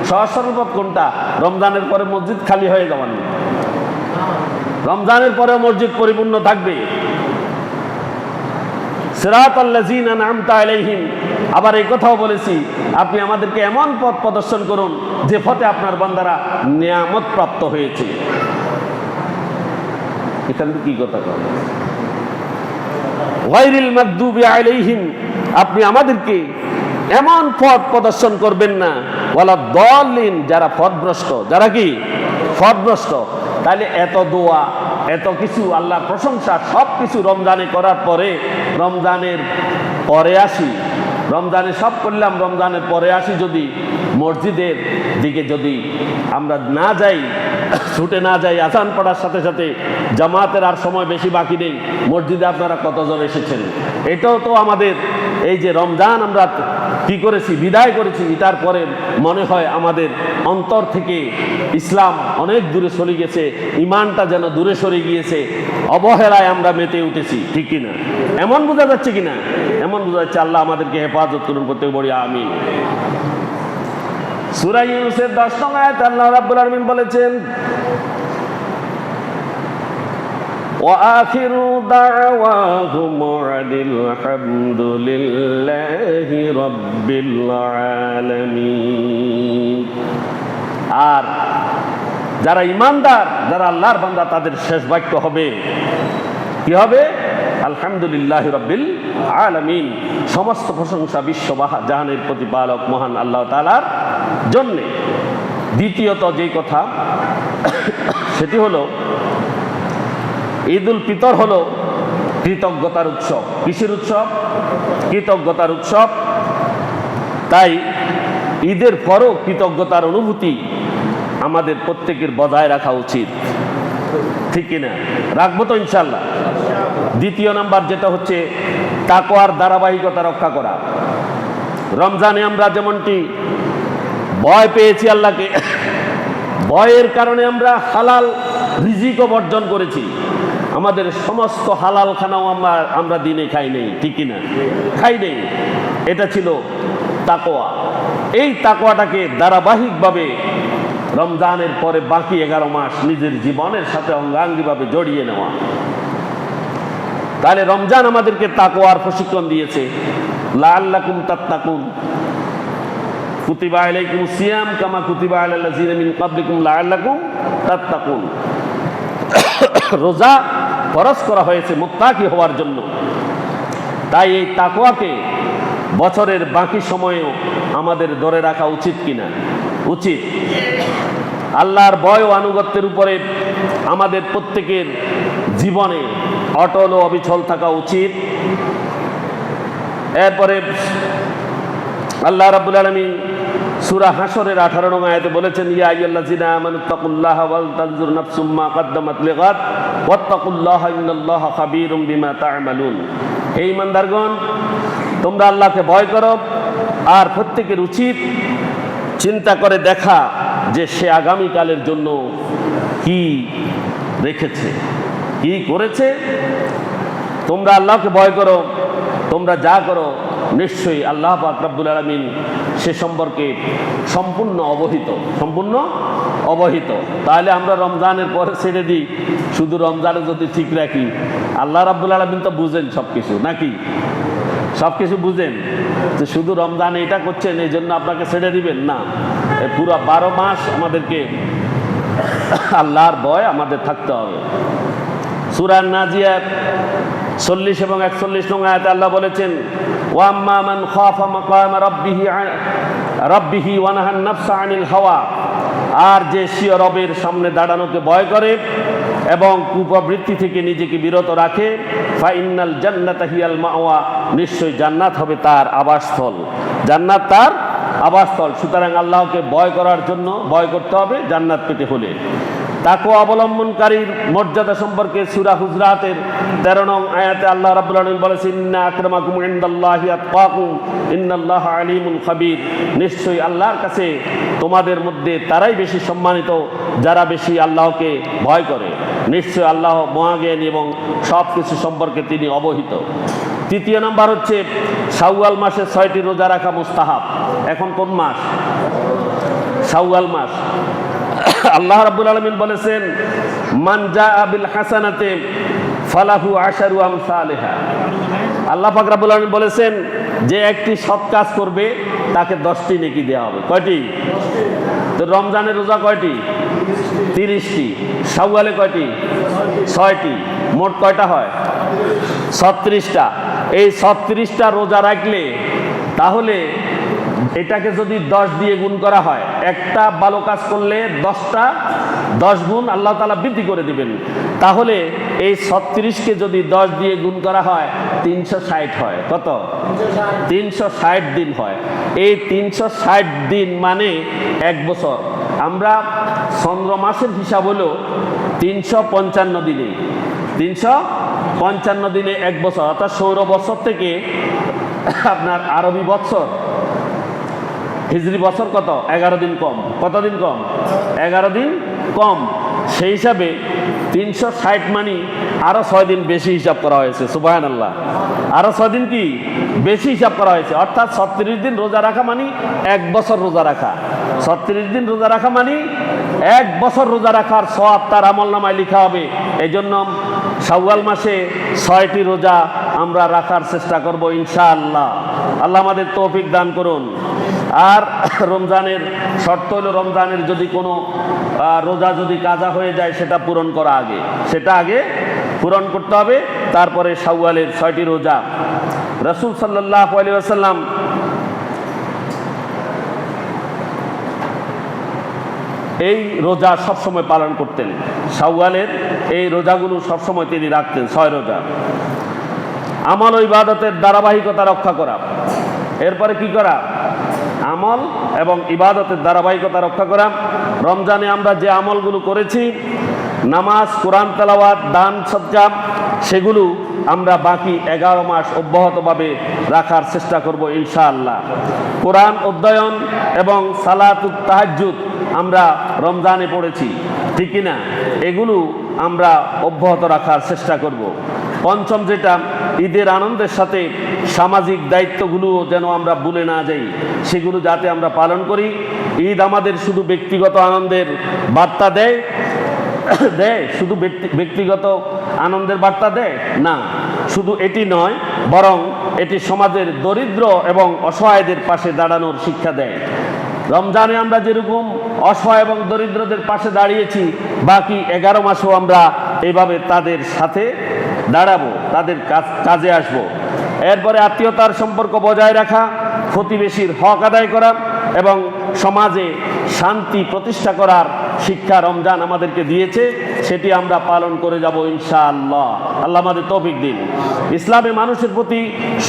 সহজ সরল পথ কোনটা? রমজানের পরে মসজিদ খালি হয়ে যাওয়ার না, রমজানের পরে মসজিদ পরিপূর্ণ থাকবে। সিরাতাল্লাযীনা আন'আমতা আলাইহিম, আবার এই কথাও বলেছি আপনি আমাদেরকে এমন পথ প্রদর্শন করুন যে পথে আপনার বান্দারা নিয়ামত প্রাপ্ত হয়েছে। এখানে কি কথা কয়? গায়রিল মাগদুবি আলাইহিম, আপনি আমাদেরকে এমন পথ প্রদর্শন করবেন না ওয়ালা দাল্লিন, যারা পথভ্রষ্ট, যারা কি পথভ্রষ্ট। তাহলে এত দোয়া, এত কিছু আল্লাহর প্রশংসা সব কিছু রমজানে করার পরে, রমজানের পরে আসি, রমজানে সব করলাম, রমজানের পরে আসি যদি মসজিদের দিকে যদি আমরা না যাই, ছুটে না যাই, আজান পড়ার সাথে সাথে জামাতের আর সময় বেশি বাকি নেই, মসজিদে আপনারা কতজন এসেছেন? এটাও তো আমাদের এই যে রমজান আমরা কি করেছি, বিদায় করেছি, তারপরে মনে হয় আমাদের অন্তর থেকে ইসলাম অনেক দূরে সরে গেছে, ইমানটা যেন দূরে সরে গিয়েছে, অবহেলায় আমরা মেতে উঠেছি, ঠিক কিনা? এমন বোঝা যাচ্ছে কিনা? এমন বোঝা যাচ্ছে। আল্লাহ আমাদেরকে হেফাজত করুন, করতে বলি আমিন। সূরা ইউনূসের 10 নং আয়াতে আল্লাহ রাব্বুল আলামিন বলেছেন, وآخر دعواهم أن الحمد لله رب العالمين। আর যারা ইমানদার, যারা আল্লাহর বান্দা, তাদের শেষ বাক্য হবে কি হবে? আলহামদুলিল্লাহি রাব্বিল আলামিন, সমস্ত প্রশংসা বিশ্ব জাহানের প্রতিপালক মহান আল্লাহ তাআলার জন্য। দ্বিতীয়ত যেই কথা সেটি হলো ঈদুল ফিতর হলো কৃতজ্ঞতার উৎসব। কিসের উৎসব? কৃতজ্ঞতার উৎসব। তাই ঈদের পরও কৃতজ্ঞতার অনুভূতি আমাদের প্রত্যেকের বজায় রাখা উচিত, ঠিক কিনা? রাখবো তো ইনশাল্লাহ। দ্বিতীয় নাম্বার যেটা হচ্ছে তাকওয়ার ধারাবাহিকতা রক্ষা করা। রমজানে আমরা যেমনটি ভয় পেয়েছি আল্লাহকে, ভয়ের কারণে আমরা হালাল রিজিকও বর্জন করেছি, আমাদের সমস্ত হালাল খানাও আমরা দিনে খাই নেই, ঠিক কিনা? খাই নেই। এটা ছিল তাকওয়া। এই তাকওয়াটাকে ধারাবাহিকভাবে রমজানের পরে বাকি 11 মাস নিজের জীবনের সাথে অঙ্গাঙ্গিভাবে জড়িয়ে নেওয়া। তাহলে রমজান আমাদেরকে তাকওয়ার প্রশিক্ষণ দিয়েছে। লাআল্লাকুম তাত্তাকুন, কুতিবা আলাইকুমুস সিয়াম কামা কুতিবা আলাল লাযিনা মিন ক্বাবলিকুম লাআল্লাকুম তাত্তাকুন। রোজা ফরজ করা হয়েছে মুত্তাকি হওয়ার জন্য। তাই এই তাকওয়াকে বছরের বাকি সময়েও আমাদের ধরে রাখা উচিত কিনা? উচিত। আল্লাহর ভয় ও আনুগত্যের উপরে আমাদের প্রত্যেকের জীবনে অটল ও অবিচল থাকা উচিত। এরপরে আল্লাহ রাব্বুল আলামিন সূরা হাশরের 18 নং আয়াতে বলেছেন, ইয়া আইয়ুহাল্লাযিনা আমানুত্তাকুল্লাহা ওয়াল তানজুর নাফসুম মা কদ্দামাত লিগাদ ওয়াত্তাকুল্লাহা ইন্নাল্লাহা খাবীরুম বিমা তা'মালুন। হে ঈমানদারগণ, তোমরা আল্লাহকে ভয় করো, আর প্রত্যেকের উচিত চিন্তা করে দেখা যে সে আগামীকালের জন্য কি রেখেছে, কি করেছে। তোমরা আল্লাহকে ভয় করো, তোমরা যা করো নিশ্চয়ই আল্লাহ পাক রব্বুল আলামিন সে সম্পর্কে সম্পূর্ণ অবহিত, সম্পূর্ণ অবহিত। তাহলে আমরা রমজানের পরে ছেড়ে দিই, শুধু রমজানে যদি ঠিক রাখি, আল্লাহ রাব্বুল আলামিন তো বুঝেন সব কিছু, নাকি? সব কিছু বুঝেন যে শুধু রমজানে এটা করছেন এই জন্য আপনাকে ছেড়ে দিবেন না। পুরো 12 মাস আমাদেরকে আল্লাহর ভয় আমাদের থাকতে হবে। সূরা নাজিয়াত 40 এবং 41 নং আয়াতে আল্লাহ বলেছেন, ওয়া আম্মা মান খাফা মাকামা রাব্বিহি ওয়া নাহান নাফসা আনিল হাওয়া, আর যে সে রবের সামনে দাঁড়ানোকে ভয় করে এবং কুপ্রবৃত্তি থেকে নিজেকে বিরত রাখে, ফা ইন্নাল জান্নাতা হিয়াল মাওয়া, নিশ্চয়ই জান্নাত হবে তার আবাসস্থল, জান্নাত তার আবাসস্থল। সুতরাং আল্লাহকে ভয় করার জন্য ভয় করতে হবে জান্নাত পেতে হলে। তাকওয়া অবলম্বনকারীর মর্যাদা সম্পর্কে সূরা হুজরাতের 13 নং আয়াতে আল্লাহ রাব্বুল আলামিন বলেছেন, ইন্না আকরামাকুম ইনদাল্লাহি আতকাকুম ইন্নাল্লাহা আলিমুল খাবীর। নিশ্চয়ই আল্লাহর কাছে তোমাদের মধ্যে তারাই বেশি সম্মানিত যারা বেশি আল্লাহকে ভয় করে। নিশ্চয় আল্লাহ মহাজ্ঞানী এবং সব কিছু সম্পর্কে তিনি অবহিত। তৃতীয় নাম্বার হচ্ছে শাওয়াল মাসে 6টি রোজা রাখা মুস্তাহাব। এখন কোন মাস? শাওয়াল মাস। আল্লাহ রাব্বুল আলামিন বলেছেন, মান জাআ বিল হাসানাতি ফালাহু আশারু আমসালিহা। আল্লাহ পাক রাব্বুল আলামিন বলেছেন যে একটি সৎ কাজ করবে তাকে 10টি নেকি দেওয়া হবে। কয়টি? তো রমজানের রোজা কয়টি? 30টি। শাওয়ালে কয়টি? 6টি। মোট কয়টা হয়? 36টা। এই 36টা রোজা রাখলে তাহলে এটাকে যদি 10 দিয়ে গুণ করা হয়, একটা ভালো কাজ করলে 10 গুণ আল্লাহ তাআলা বৃদ্ধি করে দিবেন। তাহলে এই 36কে যদি 10 দিয়ে গুণ করা হয় 360 হয়। কত? 360 দিন হয়। এই 360 দিন মানে 1 বছর। আমরা চন্দ্র মাসের হিসাব হলো 355 দিনে, 355 দিনে 1 বছর, অর্থাৎ সৌর বছর থেকে আপনার আরবি বছর, হিজরি বছর কত? 11 দিন কম। কত দিন কম? 11 দিন কম। সেই হিসাবে 360 মানে আরো 6 দিন বেশি হিসাব করা হয়েছে। সুবহানাল্লাহ। আরো 6 দিন কি বেশি হিসাব করা হয়েছে। অর্থাৎ 36 দিন রোজা রাখা মানে 1 বছর রোজা রাখা। 36 দিন রোজা রাখা মানে 1 বছর রোজা রাখার সওয়াব তার আমলনামায় লেখা হবে। এই জন্য শাওয়াল মাসে 6টি রোজা আমরা রাখার চেষ্টা করব ইনশাআল্লাহ। আল্লাহ আমাদের তৌফিক দান করুন। আর রমজানের শর্ত হলো, রমজানের যদি কোনো রোজা যদি কাজা হয়ে যায় সেটা পূরণ করা আগে, সেটা আগে পূরণ করতে হবে, তারপরে শাওয়ালের 6টি রোজা। রাসূল সাল্লাল্লাহু আলাইহি ওয়াসাল্লাম এই রোজা সবসময় পালন করতেন। শাওয়ালের এই রোজাগুলো সবসময় তিনি রাখতেন, 6 রোজা। আমল ও ইবাদতের ধারাবাহিকতা রক্ষা করা। এরপরে কি করা? আমল এবং ইবাদতের ধারাবাহিকতা রক্ষা করা। রমজানে আমরা যে আমলগুলো করেছি, নামাজ, কোরআন তেলাওয়াত, দান, সদকা, সেগুলো আমরা বাকি 11 মাস অব্যাহতভাবে রাখার চেষ্টা করব ইনশাআল্লাহ। কোরআন অধ্যয়ন এবং সালাতুত তাহাজ্জুদ আমরা রমজানে পড়েছি, ঠিক কি না? এগুলো আমরা অব্যাহত রাখার চেষ্টা করব। পঞ্চম যেটা, ঈদের আনন্দের সাথে সামাজিক দায়িত্বগুলোও যেন আমরা ভুলে না যাই, সেগুলো যাতে আমরা পালন করি। ঈদ আমাদের শুধু ব্যক্তিগত আনন্দের বার্তা দেয়, শুধু ব্যক্তিগত আনন্দের বার্তা দেয় না, শুধু এটি নয়, বরং এটি সমাজের দরিদ্র এবং অসহায়দের পাশে দাঁড়ানোর শিক্ষা দেয়। রমজানে আমরা যেরকম অসহায় এবং দরিদ্রদের পাশে দাঁড়িয়েছি, বাকি 11 মাসও আমরা এইভাবে তাদের সাথে দাঁড়াবো, তাদের কাজে আসব। এরপরে আত্মীয়তার সম্পর্ক বজায় রাখা, প্রতিবেশীর হক আদায় করা এবং সমাজে শান্তি প্রতিষ্ঠা করার শিক্ষা রমজান আমাদেরকে দিয়েছে, সেটি আমরা পালন করে যাব ইনশাআল্লাহ। আল্লাহ আমাদের তৌফিক দিন। ইসলামে মানুষের প্রতি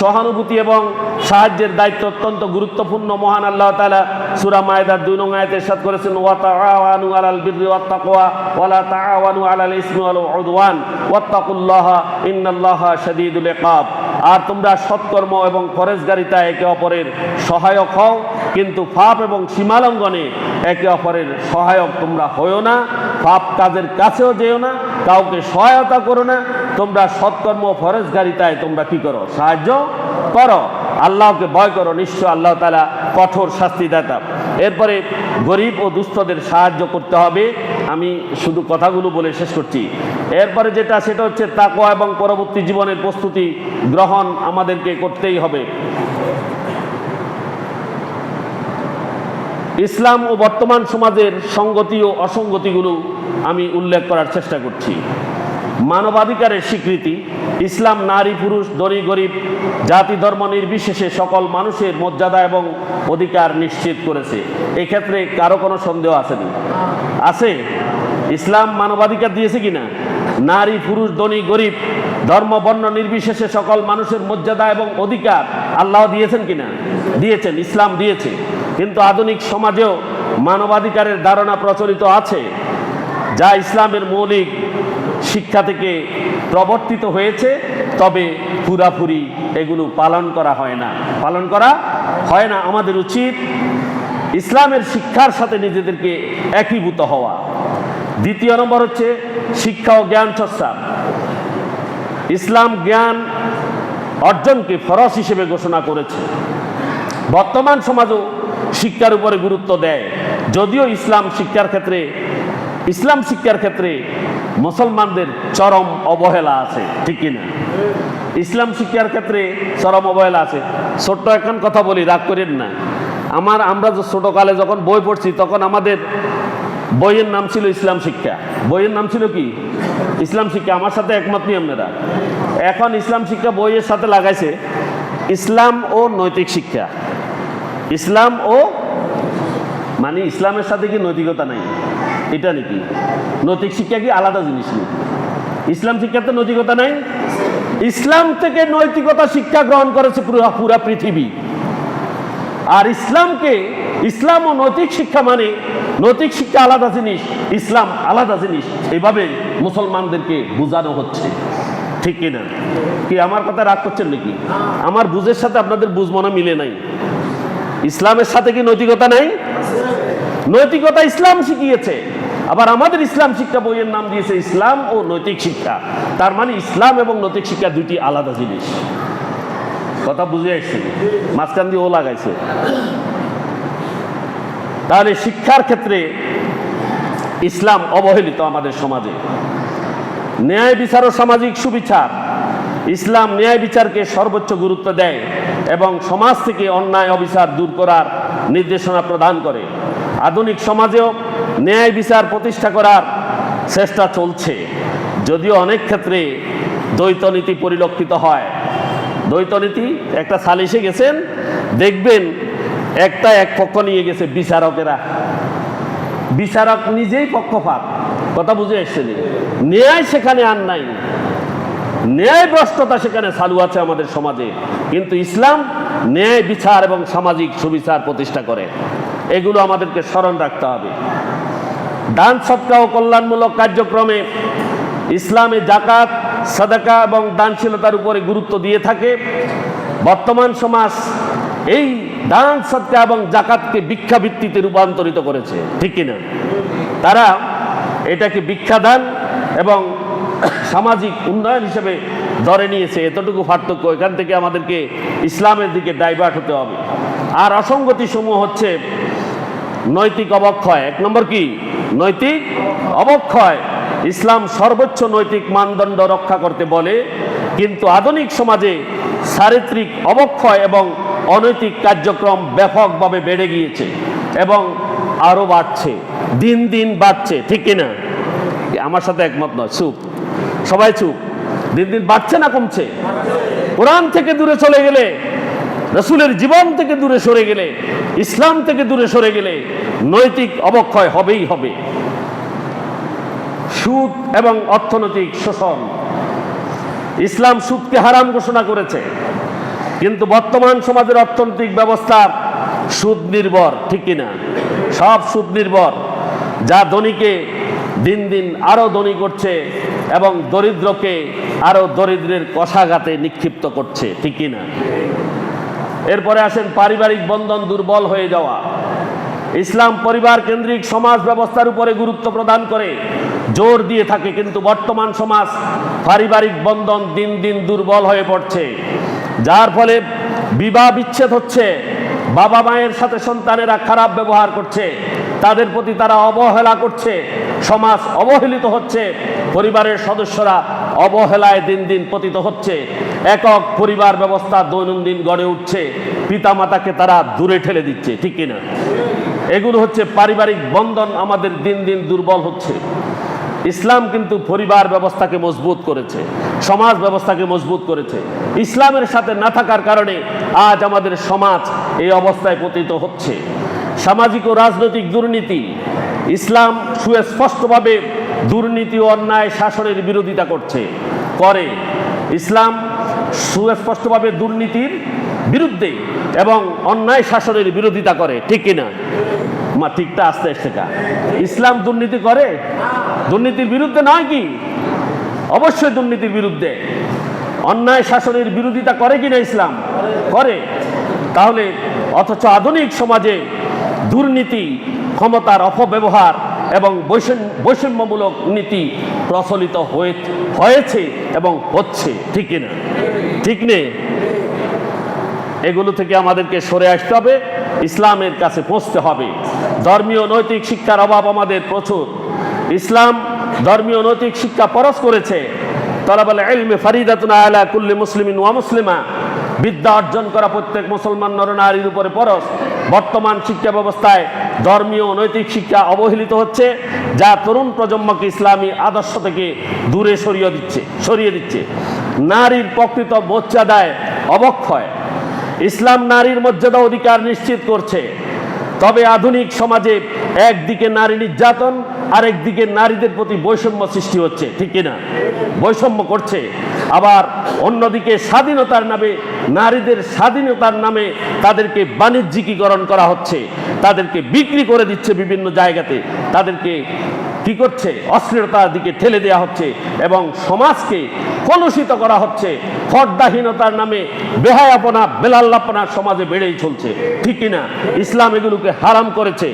সহানুভূতি এবং সাহায্যের দায়িত্ব অত্যন্ত গুরুত্বপূর্ণ। মহান আল্লাহ তাআলা সূরা মায়েদার 2 নং আয়াতে ইরশাদ করেছেন, ওয়া তাআওয়ানু আলাল বিররি ওয়াত তাকওয়া ওয়া লা তাআওয়ানু আলাল ইসমি ওয়াল উদওয়ান ওয়াত্তাকুল্লাহা ইন্নাল্লাহা শাদীদুল ইকাব। আর তোমরা সৎকর্ম এবং পরহেজগারিতা একে অপরের সহায়ক হও, কিন্তু পাপ এবং সীমালঙ্ঘনে একে অপরের সহায়ক তোমরা হও না। পাপ কাজের কাছেও যেও না, কাউকে সহায়তা করো না। তোমরা সৎকর্ম ও পরহেজগারিতায় তোমরা কি করো? সাহায্য করো। আল্লাহকে ভয় করো, নিশ্চয় আল্লাহ তাআলা কঠোর শাস্তিদাতা। এরপরে গরিব ও দুস্থদের সাহায্য করতে হবে। আমি শুধু কথাগুলো বলে শেষ করছি। এরপরে যেটা, সেটা হচ্ছে তাকওয়া এবং পরবর্তী জীবনের প্রস্তুতি গ্রহণ আমাদেরকে করতেই হবে। ইসলাম ও বর্তমান সমাজের সংগতি ও অসঙ্গতিগুলো আমি উল্লেখ করার চেষ্টা করছি। মানবাধিকারের স্বীকৃতি। ইসলাম নারী পুরুষ, ধনী গরিব, জাতি ধর্ম নির্বিশেষে সকল মানুষের মর্যাদা এবং অধিকার নিশ্চিত করেছে। এক্ষেত্রে কারো কোনো সন্দেহ আসেনি? আছে? ইসলাম মানবাধিকার দিয়েছে কিনা? নারী পুরুষ, ধনী গরিব, ধর্ম বর্ণ নির্বিশেষে সকল মানুষের মর্যাদা এবং অধিকার আল্লাহ দিয়েছেন কিনা? দিয়েছেন, ইসলাম দিয়েছে। কিন্তু আধুনিক সমাজেও মানবাধিকারের ধারণা প্রচলিত আছে। যা ইসলামের মৌলিক শিক্ষা থেকে প্রবর্তিত হয়েছে, তবে পুরাপুরি এগুলো পালন করা হয় না। আমাদের উচিত ইসলামের শিক্ষার সাথে নিজেদেরকে একীভূত হওয়া। দ্বিতীয় নম্বর হচ্ছে শিক্ষা ও জ্ঞান চর্চা। ইসলাম জ্ঞান অর্জনকে ফরজ হিসেবে ঘোষণা করেছে। বর্তমান সমাজও শিক্ষার উপরে গুরুত্ব দেয়, যদিও ইসলাম শিক্ষার ক্ষেত্রে মুসলমানদের চরম অবহেলা আছে, ঠিক কিনা? ইসলাম শিক্ষার ক্ষেত্রে চরম অবহেলা আছে। ছোট্ট এখন কথা বলি, রাগ করেন না। আমরা ছোটকালে যখন বই পড়ছি, তখন আমাদের বইয়ের নাম ছিল ইসলাম শিক্ষা। বইয়ের নাম ছিল কি? ইসলাম শিক্ষা। আমার সাথে একমত নিয়ে আপনারা? এখন ইসলাম শিক্ষা বইয়ের সাথে লাগাইছে ইসলাম ও নৈতিক শিক্ষা। ইসলাম ও মানে ইসলামের সাথে কি নৈতিকতা নাই? এটা নাকি নৈতিক শিক্ষা কি আলাদা জিনিস নেই? ইসলাম শিক্ষাতে নৈতিকতা নাই। ইসলাম থেকে নৈতিকতা শিক্ষা গ্রহণ করেছে পুরা পৃথিবী। আর ইসলাম ও নৈতিক শিক্ষা মানে নৈতিক শিক্ষা আলাদা জিনিস, ইসলাম আলাদা জিনিস, এইভাবে মুসলমানদেরকে বোঝানো হচ্ছে, ঠিক কিনা? কি আমার কথা রাগ করছেন নাকি? আমার বুঝের সাথে আপনাদের বুঝ মনে মিলে নাই। ইসলামের সাথে কি নৈতিকতা নাই? নৈতিকতা ইসলাম শিখিয়েছে। আবার আমাদের ইসলাম শিক্ষা বইয়ের নাম দিয়েছে ইসলাম ও নৈতিক শিক্ষা। তার মানে ইসলাম এবং নৈতিক শিক্ষা দুইটি আলাদা জিনিস। কথা বুঝে আসছে? মাঝখান দিয়ে ও লাগাইছে। তাহলে শিক্ষার ক্ষেত্রে ইসলাম অবহেলিত আমাদের সমাজে। ন্যায় বিচার ও সামাজিক সুবিচার। ইসলাম ন্যায় বিচারকে সর্বোচ্চ গুরুত্ব দেয় এবং সমাজ থেকে অন্যায় অবিচার দূর করার নির্দেশনা প্রদান করে। আধুনিক সমাজেও ন্যায় বিচার প্রতিষ্ঠা করার চেষ্টা চলছে, যদিও অনেক ক্ষেত্রে দ্বৈতনীতি পরিলক্ষিত হয়। দ্বৈতনীতি, একটা সালিশে গেছেন, দেখবেন এক পক্ষ নিয়ে গেছে বিচারক নিজেই পক্ষপাত। কথা বুঝে এসছেন? ন্যায় সেখানে আর নাই, ন্যায় ভ্রষ্টতা সেখানে চালু আছে আমাদের সমাজে। কিন্তু ইসলাম ন্যায় বিচার এবং সামাজিক সুবিচার প্রতিষ্ঠা করে। এগুলো আমাদেরকে স্মরণ রাখতে হবে। দান সদকা ও কল্যাণমূলক কার্যক্রমে ইসলামে জাকাত, সাদাকা এবং দানশীলতার উপরে গুরুত্ব দিয়ে থাকে। বর্তমান সমাজ এই দান সদকা এবং জাকাতকে ভিক্ষাবৃত্তিতে রূপান্তরিত করেছে, ঠিক কিনা? তারা এটাকে ভিক্ষাদান এবং সামাজিক উন্নয়ন হিসেবে ধরে নিয়েছে। এতটুকু পার্থক্য। এখান থেকে আমাদেরকে ইসলামের দিকে ডাইভার্ট হতে হবে। আর অসঙ্গতি সমূহ হচ্ছে নৈতিক অবক্ষয়। এক নম্বর কি? নৈতিক অবক্ষয়। ইসলাম সর্বোচ্চ নৈতিক মানদণ্ড রক্ষা করতে বলে, কিন্তু আধুনিক সমাজে চারিত্রিক অবক্ষয় এবং অনৈতিক কার্যক্রম ব্যাপকভাবে বেড়ে গিয়েছে এবং আরো বাড়ছে, দিন দিন বাড়ছে, ঠিক কিনা? আমার সাথে একমত নয়? চুপ, সবাই চুপ। দিন দিন বাড়ছে না কমছে? কোরআন থেকে দূরে চলে গেলে, রাসূলের জীবন থেকে দূরে সরে গেলে, ইসলাম থেকে দূরে সরে গেলে নৈতিক অবক্ষয় হবেই হবে। সুদ এবং অর্থনৈতিক শোষণ। ইসলাম সুদকে হারাম ঘোষণা করেছে, কিন্তু বর্তমান সমাজের অর্থনৈতিক ব্যবস্থা সুদ নির্ভর, ঠিক কিনা? সব সুদ নির্ভর, যা ধনীকে দিন দিন আরো ধনী করছে এবং দরিদ্রকে আরো দরিদ্রের কষাঘাতে নিক্ষিপ্ত করছে, ঠিক কিনা? এরপরে আসেন পারিবারিক বন্ধন দুর্বল হয়ে যাওয়া। ইসলাম পরিবার কেন্দ্রিক সমাজ ব্যবস্থার উপরে গুরুত্ব প্রদান করে, জোর দিয়ে থাকে, কিন্তু বর্তমান সমাজ পারিবারিক বন্ধন দিন দিন দুর্বল হয়ে পড়ছে, যার ফলে বিবাহ বিচ্ছেদ হচ্ছে। বাবা মায়ের সাথে সন্তানেরা খারাপ ব্যবহার করছে, তাদের প্রতি তারা অবহেলা করছে, সমাজ অবহেলিত হচ্ছে, পরিবারের সদস্যরা অবহেলায় দিন দিন পতিত হচ্ছে, একক পরিবার ব্যবস্থা দৈনন্দিন গড়ে উঠছে, পিতামাতাকে তারা দূরে ঠেলে দিচ্ছে, ঠিক কিনা? এগুলো হচ্ছে পারিবারিক বন্ধন আমাদের দিন দিন দুর্বল হচ্ছে। ইসলাম কিন্তু পরিবার ব্যবস্থাকে মজবুত করেছে, সমাজ ব্যবস্থাকে মজবুত করেছে। ইসলামের সাথে না থাকার কারণে আজ আমাদের সমাজ এই অবস্থায় পতিত হচ্ছে। সামাজিক ও রাজনৈতিক দুর্নীতি। ইসলাম সুস্পষ্টভাবে দুর্নীতি ও অন্যায় শাসনের বিরোধিতা করে। ইসলাম সুস্পষ্টভাবে দুর্নীতির বিরুদ্ধে এবং অন্যায় শাসনের বিরোধিতা করে, ঠিক কিনা? ঠিকটা আসতে শেখা। ইসলাম দুর্নীতি করে? দুর্নীতির বিরুদ্ধে নয় কি? অবশ্যই দুর্নীতির বিরুদ্ধে। অন্যায় শাসনের বিরোধিতা করে কিনা ইসলাম? করে। তাহলে অথচ আধুনিক সমাজে দুর্নীতি, ক্ষমতার অপব্যবহার এবং বৈষম্যমূলক নীতি প্রচলিত হয়েছে এবং হচ্ছে, ঠিক কিনা? ঠিক নেই? এগুলো থেকে আমাদেরকে সরে আসতে হবে, ইসলামের কাছে পৌঁছতে হবে। ধর্মীয় নৈতিক শিক্ষার অভাব আমাদের প্রচুর। ইসলাম ধর্মীয় নৈতিক শিক্ষা ফরজ করেছে। তালাবুল ইলমি ফারিদাতুন আলা কুল্লি মুসলিমিন ওয়া মুসলিমা, বিদ্যা অর্জন করা প্রত্যেক মুসলমান নরনারীর উপরে ফরজ। বর্তমান শিক্ষা ব্যবস্থায় ধর্মীয় নৈতিক শিক্ষা অবহেলিত হচ্ছে, যা তরুণ প্রজন্মকে ইসলামী আদর্শ থেকে দূরে সরিয়ে দিচ্ছে। নারীর প্রকৃত মর্যাদায় অবক্ষয়। ইসলাম নারীর মর্যাদা অধিকার নিশ্চিত করছে, তবে আধুনিক সমাজে একদিকে নারী নির্যাতন, আরেকদিকে নারীদের প্রতি বৈষম্য সৃষ্টি হচ্ছে, ঠিক কিনা? বৈষম্য করছে। আবার অন্যদিকে স্বাধীনতার নামে, নারীদের স্বাধীনতার নামে তাদেরকে বাণিজ্যিকীকরণ করা হচ্ছে, তাদেরকে বিক্রি করে দিচ্ছে বিভিন্ন জায়গাতে, তাদেরকে কি করছে? অশ্লীলতার দিকে ঠেলে দেওয়া হচ্ছে এবং সমাজকে কলুষিত করা হচ্ছে। পর্দাহীনতার নামে বেহায়াপনা, বেলাল্লাপনা সমাজে বেড়েই চলছে, ঠিক কিনা? ইসলাম এগুলোকে হারাম করেছে।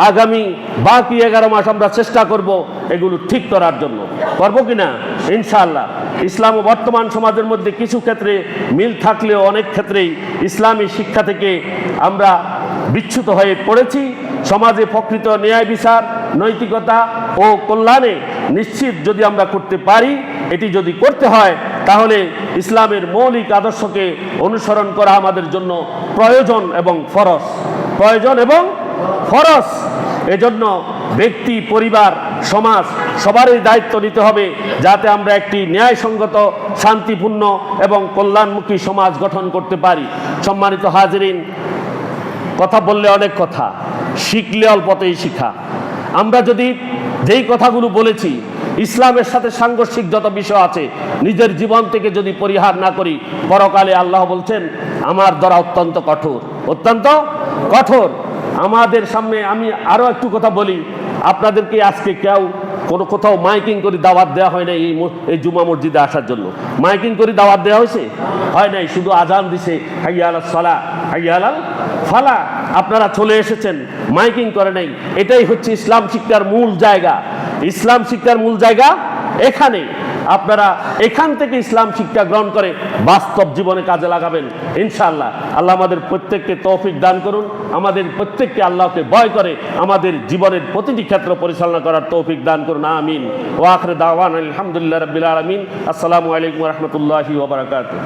আগামী বাকি 11 মাস আমরা চেষ্টা করব এগুলো ঠিক করার জন্য। করবো কিনা? ইনশাআল্লাহ। ইসলাম ও বর্তমান সমাজের মধ্যে কিছু ক্ষেত্রে মিল থাকলেও অনেক ক্ষেত্রেই ইসলামী শিক্ষা থেকে আমরা বিচ্যুত হয়ে পড়েছি। সমাজে প্রকৃত ন্যায় বিচার, নৈতিকতা ও কল্যাণে নিশ্চিত যদি আমরা করতে পারি, এটি যদি করতে হয়, তাহলে ইসলামের মৌলিক আদর্শকে অনুসরণ করা আমাদের জন্য প্রয়োজন এবং ফরজ। প্রয়োজন এবং ফরজ। এজন্য ব্যক্তি, পরিবার, সমাজ সবারই দায়িত্ব নিতে হবে, যাতে আমরা একটি ন্যায়সঙ্গত, শান্তিপূর্ণ এবং কল্যাণমুখী সমাজ গঠন করতে পারি। সম্মানিত হাজিরিন, কথা বললে অনেক কথা, শিখলে অল্পতেই শিখা। আমরা যদি যেই কথাগুলো বলেছি, ইসলামের সাথে সাংঘর্ষিক যত বিষয় আছে, নিজের জীবন থেকে যদি পরিহার না করি, পরকালে আল্লাহ বলছেন আমার দ্বারা অত্যন্ত কঠোর, অত্যন্ত কঠোর। আমাদের সামনে আমি আরো একটু কথা বলি, আপনাদেরকে আজকে কেউ কোনো কোথাও মাইকিং করে দাওয়াত দেওয়া হয় না এই জুমা মসজিদে আসার জন্য। মাইকিং করে দাওয়াত দেওয়া হয়েছে? হয় নাই। শুধু আজান দিছে, হাইয়া আলাস সালাহ, হাইয়া আলাল ফালা। আপনারা চলে এসেছেন, মাইকিং করে নাই। এটাই হচ্ছে ইসলাম শিক্ষার মূল জায়গা। ইসলাম শিক্ষার মূল জায়গা এখানে। আপনারা এখান থেকে ইসলাম শিক্ষা গ্রহণ করে বাস্তব জীবনে কাজে লাগাবেন ইনশাআল্লাহ। আল্লাহ আমাদের প্রত্যেককে তৌফিক দান করুন, আমাদের প্রত্যেককে আল্লাহকে ভয় করে আমাদের জীবনের প্রতিটি ক্ষেত্র পরিচালনা করার তৌফিক দান করুন। আমিন। ওয়া আখিরু দাওয়ানা আলহামদুলিল্লাহি রাব্বিল আলামিন। আসসালামু আলাইকুম ওয়া রাহমাতুল্লাহি ওয়া বারাকাতুহু।